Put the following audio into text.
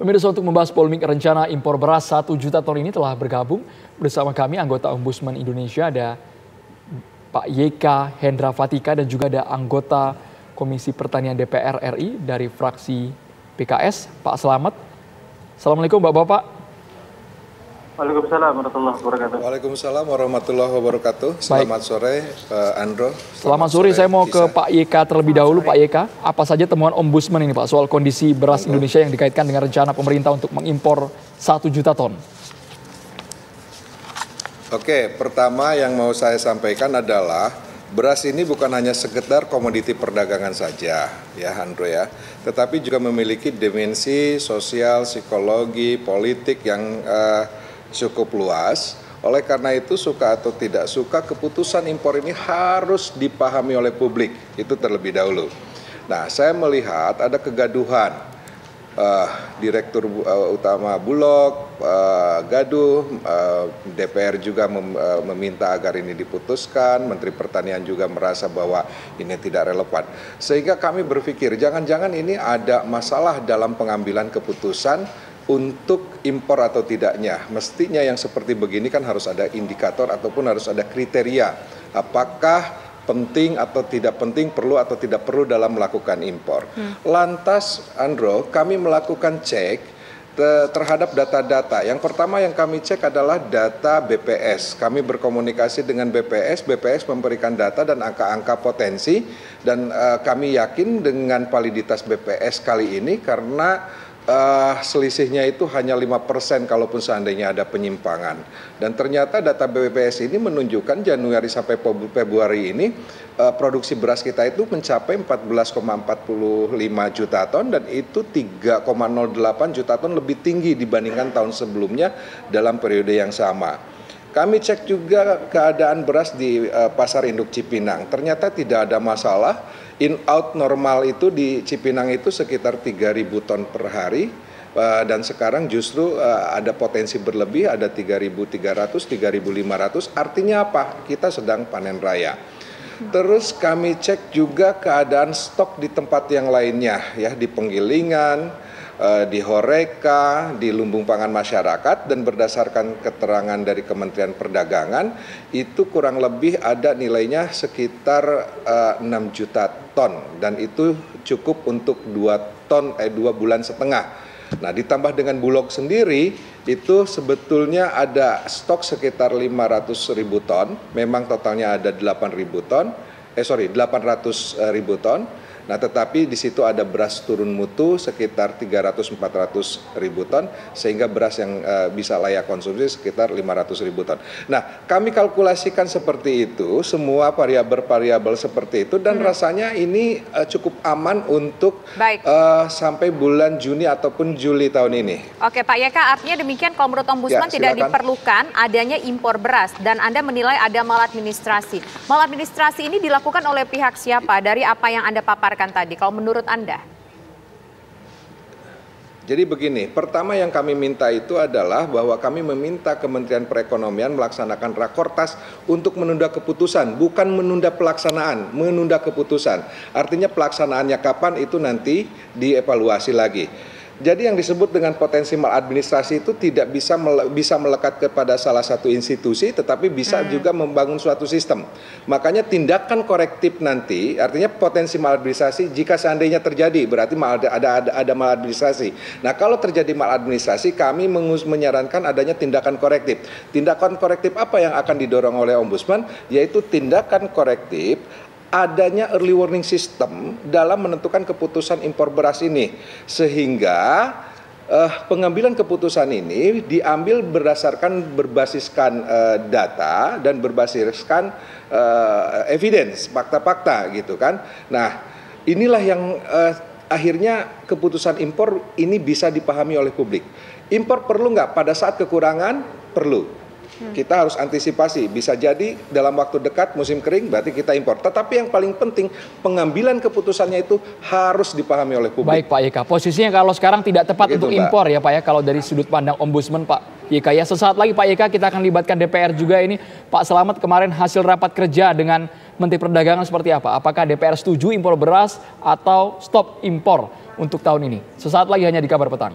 Pemirsa, untuk membahas polemik rencana impor beras 1 juta ton ini telah bergabung bersama kami anggota Ombudsman Indonesia, ada Pak YK Hendra Fatika dan juga ada anggota Komisi Pertanian DPR RI dari fraksi PKS, Pak Slamet. Assalamualaikum Bapak-Bapak. Waalaikumsalam warahmatullahi wabarakatuh. Waalaikumsalam warahmatullahi wabarakatuh. Selamat sore, Andro. Selamat sore, saya mau ke Pak YK terlebih dahulu. Pak YK, apa saja temuan Ombudsman ini Pak soal kondisi beras Indonesia yang dikaitkan dengan rencana pemerintah untuk mengimpor 1 juta ton? Oke, pertama yang mau saya sampaikan adalah beras ini bukan hanya sekedar komoditi perdagangan saja, ya Andro ya, tetapi juga memiliki dimensi sosial, psikologi, politik yang cukup luas. Oleh karena itu, suka atau tidak suka, keputusan impor ini harus dipahami oleh publik, itu terlebih dahulu. Nah, saya melihat ada kegaduhan. Direktur Utama Bulog gaduh, DPR juga meminta agar ini diputuskan, Menteri Pertanian juga merasa bahwa ini tidak relevan. Sehingga kami berpikir jangan-jangan ini ada masalah dalam pengambilan keputusan untuk impor atau tidaknya. Mestinya yang seperti begini kan harus ada indikator ataupun harus ada kriteria. Apakah penting atau tidak penting, perlu atau tidak perlu dalam melakukan impor. Lantas, Andro, kami melakukan cek terhadap data-data. Yang pertama yang kami cek adalah data BPS. Kami berkomunikasi dengan BPS, BPS memberikan data dan angka-angka potensi, dan kami yakin dengan validitas BPS kali ini karena selisihnya itu hanya 5% kalaupun seandainya ada penyimpangan. Dan ternyata data BPS ini menunjukkan Januari sampai Februari ini produksi beras kita itu mencapai 14,45 juta ton, dan itu 3,08 juta ton lebih tinggi dibandingkan tahun sebelumnya dalam periode yang sama. Kami cek juga keadaan beras di pasar induk Cipinang. Ternyata tidak ada masalah. In-out normal itu di Cipinang itu sekitar 3.000 ton per hari. Dan sekarang justru ada potensi berlebih, ada 3.300, 3.500. Artinya apa? Kita sedang panen raya. Terus kami cek juga keadaan stok di tempat yang lainnya, ya, di penggilingan, di Horeca, di lumbung pangan masyarakat, dan berdasarkan keterangan dari Kementerian Perdagangan itu kurang lebih ada nilainya sekitar 6 juta ton, dan itu cukup untuk 2 bulan setengah. Nah, ditambah dengan Bulog sendiri itu sebetulnya ada stok sekitar 500.000 ton, memang totalnya ada 800.000 ton. Nah, tetapi di situ ada beras turun mutu sekitar 300-400.000 ton, sehingga beras yang bisa layak konsumsi sekitar 500.000 ton. Nah, kami kalkulasikan seperti itu, semua variabel-variabel seperti itu, dan rasanya ini cukup aman untuk sampai bulan Juni ataupun Juli tahun ini. Oke Pak YK, artinya demikian kalau menurut Ombudsman ya, tidak diperlukan adanya impor beras, dan Anda menilai ada maladministrasi. Maladministrasi ini dilakukan oleh pihak siapa dari apa yang Anda paparkan tadi, kalau menurut Anda? Jadi begini, pertama yang kami minta itu adalah bahwa kami meminta Kementerian Perekonomian melaksanakan rakortas untuk menunda keputusan, bukan menunda pelaksanaan, menunda keputusan. Artinya pelaksanaannya kapan itu nanti dievaluasi lagi. Jadi yang disebut dengan potensi maladministrasi itu tidak bisa melekat kepada salah satu institusi, tetapi bisa juga membangun suatu sistem. Makanya tindakan korektif nanti, artinya potensi maladministrasi jika seandainya terjadi, berarti ada maladministrasi. Nah, kalau terjadi maladministrasi, kami menyarankan adanya tindakan korektif. Tindakan korektif apa yang akan didorong oleh Ombudsman? Yaitu tindakan korektif adanya early warning system dalam menentukan keputusan impor beras ini, sehingga pengambilan keputusan ini diambil berbasiskan data dan berbasiskan evidence, fakta-fakta gitu kan. Nah, inilah yang akhirnya keputusan impor ini bisa dipahami oleh publik. Impor perlu nggak? Pada saat kekurangan perlu. Kita harus antisipasi, bisa jadi dalam waktu dekat musim kering berarti kita impor. Tetapi yang paling penting pengambilan keputusannya itu harus dipahami oleh publik. Baik Pak YK, posisinya kalau sekarang tidak tepat begitu, untuk impor ya Pak ya, kalau dari sudut pandang Ombudsman Pak YK ya. Sesaat lagi Pak YK kita akan libatkan DPR juga ini. Pak Slamet, kemarin hasil rapat kerja dengan Menteri Perdagangan seperti apa? Apakah DPR setuju impor beras atau stop impor untuk tahun ini? Sesaat lagi hanya di Kabar Petang.